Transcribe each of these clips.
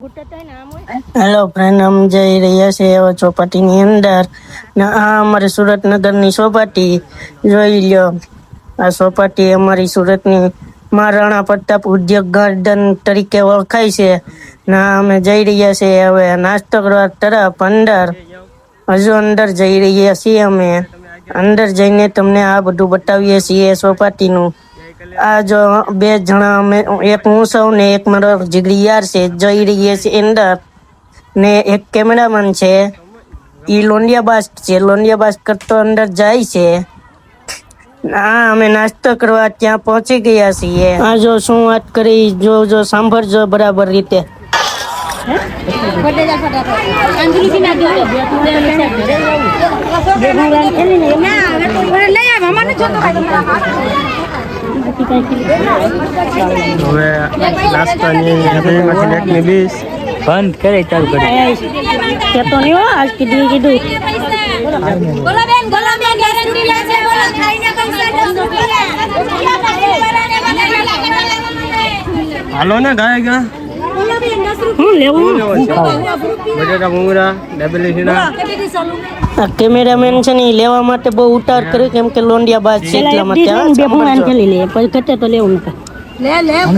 Hello friend, અમે જઈ રહ્યા છીએ એવા ચોપાટીની અંદર ને આ અમારી સુરતનગરની ચોપાટી જોઈ લ્યો. આ ચોપાટી અમારી સુરતની મહારાણા પ્રતાપ ઉદ્યોગ ગાર્ડન તરીકે ઓળખાય છે ને અમે જઈ રહ્યા છીએ હવે નાસ્તો કરવા તરફ અંદર. હજુ અંદર જઈ રહ્યા છીએ અમે. અંદર જઈને તમને આ બધું બતાવીએ છીએ ચોપાટીનું. આ જો બે જણા અમે, એક હું છું ને એક મારો જીગરી યાર છે, જઈ રહીએ છીએ અંદર ને એક કેમેરામેન છે, ઈ લોંડિયા બાસ્ટ છે, લોંડિયા બાસ્ટ કરતો અંદર જાય છે. હા, અમે નાસ્તો કરવા ત્યાં પહોંચી ગયા છીએ. આ જો શું વાત કરી, જો સાંભળજો બરાબર રીતે. હવે નાસ્તાની એકની 20 બંધ કરે ચાલુ કરે કેતો નહીં હો, આજ કીધું બોલો બેન ગેરંટી લે છે, બોલો ખાઈને હાલો ને ગાય ગા બટેટા ભૂંગળા ડબલી સીના. કેમેરામેન છે ને લેવા માટે બહુ ઉતાર કર્યો કેમ કે લોંડિયા બાદ છે એટલા માટે. બે ભૂંગળા ખેલી લે પછી ઘટે તો લેવું નતું. લે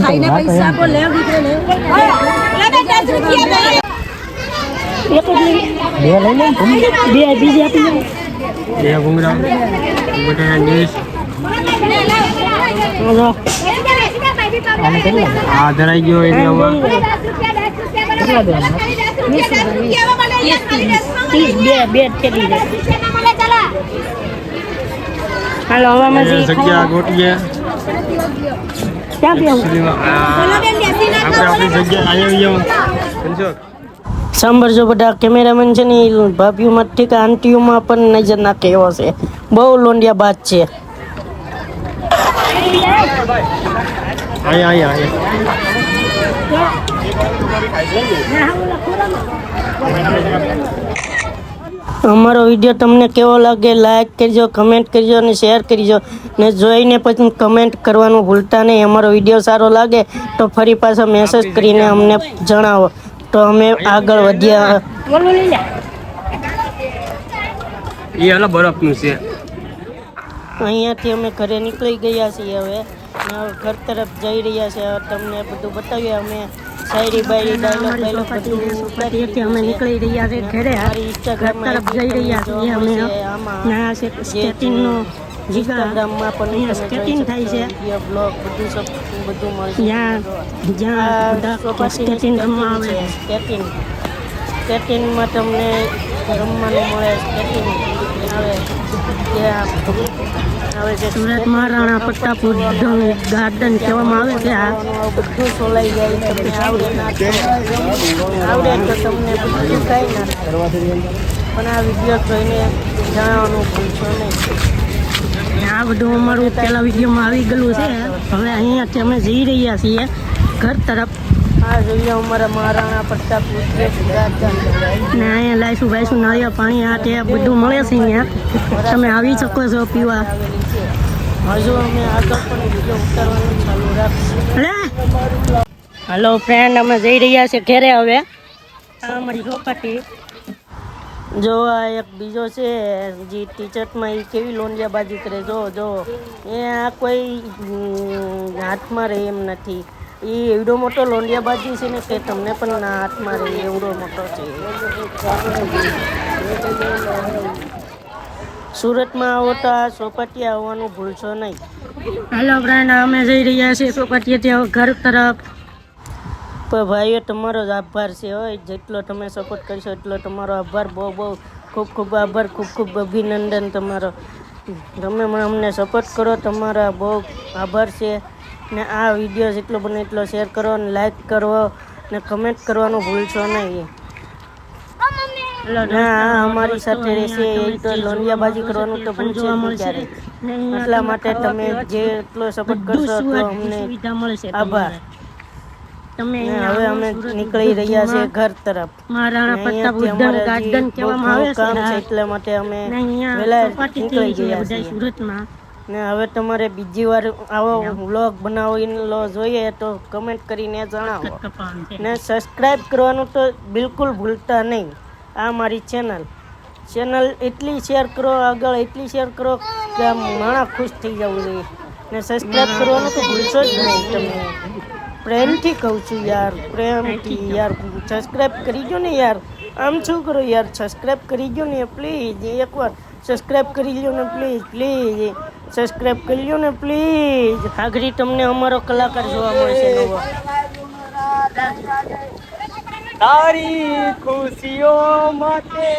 ખાઈને પૈસા આપો, લે દીકરે લે. એક જ લઈ બે બીજી આપી દે. બે ભૂંગળા બટેટા 20 આ ધરાઈ ગયો એરિયામાં. હાલો હવામાં જગ્યા ગોઠીએ. આપણી જગ્યા અહીંયા સાંભળજો બધા, કેમેરામેન છે ને ભાભીઓમાં ઠીક આંટીઓમાં પણ નજર નાખે એવો છે. બહુ લોંડિયા બાદ છે. અમારો વિડીયો તમને કેવો લાગે લાઈક કરજો, કમેન્ટ કરજો અને શેર કરજો ને જોઈને પછી કમેન્ટ કરવાનું ભૂલતા નહીં. અમારો વિડીયો સારો લાગે તો ફરી પાછો મેસેજ કરીને અમને જણાવો તો અમે આગળ વધ્યા. એ હાલ બરફનું છે. અહીંયાથી અમે ઘરે નીકળી ગયા છીએ. હવે ઘર તરફ જઈ રહ્યા છે. તમને બધું બતાવીએ અમે. શાયરી બાયરી ડાયલોગ બધું અમે નીકળી રહ્યા છે ઘરે. ઘર તરફ જઈ રહ્યા છીએ અમે. ના છે સ્કેટિંગનો ઇન્સ્ટાગ્રામમાં પણ સ્કેટિંગ થાય છે. બ્લોગ બધું મળશે જ્યાં સ્કેટિંગ રમવા આવે. સ્કેટિંગમાં તમને રમવાનું મળે. સ્કેટિંગ આવે છે. સુરત મહારાણા પ્રતાપ ઉદ્યોગ ગાર્ડન કહેવામાં આવે છે. આ બધું સોલાઈ જાય. તમને આવડે તો તમને બધું કાંઈ ના થાય. પણ આ વિડીયો જોઈને જણાવવાનું ભૂલશો નહીં. આ બધું અમારું પહેલા વિડીયોમાં આવી ગયેલું છે. હવે અહીંયાથી અમે જઈ રહ્યા છીએ ઘર તરફ. આ જોઈએ અમારા મહારાણા પ્રતાપ ઉદ્યોગ ગાર્ડન ને અહીંયા લાઈશું ભાઈશું નાળિયા પાણી આ તે બધું મળે છે. અહીંયા તમે આવી શકો છો પીવા. હજુ અમે આગળ પણ વિડીયો ઉતારવાનું ચાલુ રાખીશું. હલો ફ્રેન્ડ, અમે જઈ રહ્યા છીએ ઘરે હવે. આ અમારી ચોપાટી જો. આ એક બીજો છે જે ટીચરમાં, એ કેવી લોંડિયાબાજી કરે. જો એ આ કોઈ હાથમાં રહે એમ નથી. એ એવડો મોટો લોંડિયાબાજી છે ને કે તમને પણ ના હાથમાં રહે એવડો મોટો છે. સુરતમાં આવો તો આ ચોપાટી આવવાનું ભૂલશો નહીં. હાલો ફ્રેન્ડ, અમે જઈ રહ્યા છીએ ચોપાટીએથી ઘર તરફ. પણ ભાઈઓ, તમારો જ આભાર છે. હોય જેટલો તમે સપોર્ટ કરશો એટલો તમારો આભાર. બહુ ખૂબ આભાર. ખૂબ અભિનંદન તમારો. તમે અમને સપોર્ટ કરો, તમારા બહુ આભાર છે. ને આ વિડીયો જેટલો બને એટલો શેર કરો અને લાઈક કરો ને કમેન્ટ કરવાનું ભૂલશો નહીં. અમારી સાથે રહેશે એ તો લોંડિયાબાજી કરવાનું તો ભૂલશે નહીં ક્યારે. એટલા માટે તમે જેટલો સપોર્ટ કરશો તો અમને આભાર. હવે અમે નીકળી રહ્યા છીએ ઘર તરફ. મહારાણા પ્રતાપ ઉદ્યાન ગાર્ડન કહેવામાં આવે છે એટલા માટે અમે વહેલા નીકળી ગયા છીએ સુરતમાં. ને હવે તમારે બીજી વાર આવો વ્લોગ બનાવીને જોઈએ તો કમેન્ટ કરીને જણાવો ને સબસ્ક્રાઈબ કરવાનું તો બિલકુલ ભૂલતા નહીં. આ મારી ચેનલ એટલી શેર કરો આગળ, એટલી શેર કરો કે આમ માણા ખુશ થઈ જવું જોઈએ. ને સબસ્ક્રાઈબ કરવાનું તો ભૂલશો જ નહીં. તમે પ્રેમથી કહું છું યાર, પ્રેમથી યાર સબસ્ક્રાઈબ કરી દો ને યાર. આમ શું કરો યાર, સબસ્ક્રાઈબ કરી દો ને પ્લીઝ, એકવાર સબસ્ક્રાઈબ કરી લો ને પ્લીઝ સબસ્ક્રાઈબ કરી લો ને પ્લીઝ. આગળ તમને અમારો કલાકાર જોવા મળશે નવો. તારી ખુશીઓ માટે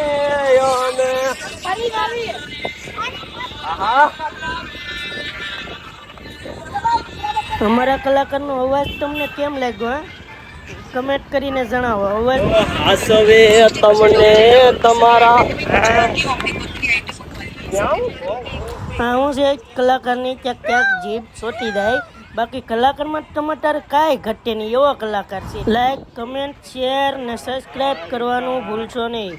અમારા કલાકારનો અવાજ તમને કેમ લાગ્યો? કમેન્ટ કરીને જણાવો. અવાજ આસવે તમને તમારા હા હું છે કલાકારની ક્યાંક જીભ સોટી જાય, બાકી કલાકારમાં તમારે કાંઈ ઘટે નહીં, એવો કલાકાર છે. લાઈક, કમેન્ટ, શેર ને સબસ્ક્રાઈબ કરવાનું ભૂલશો નહીં.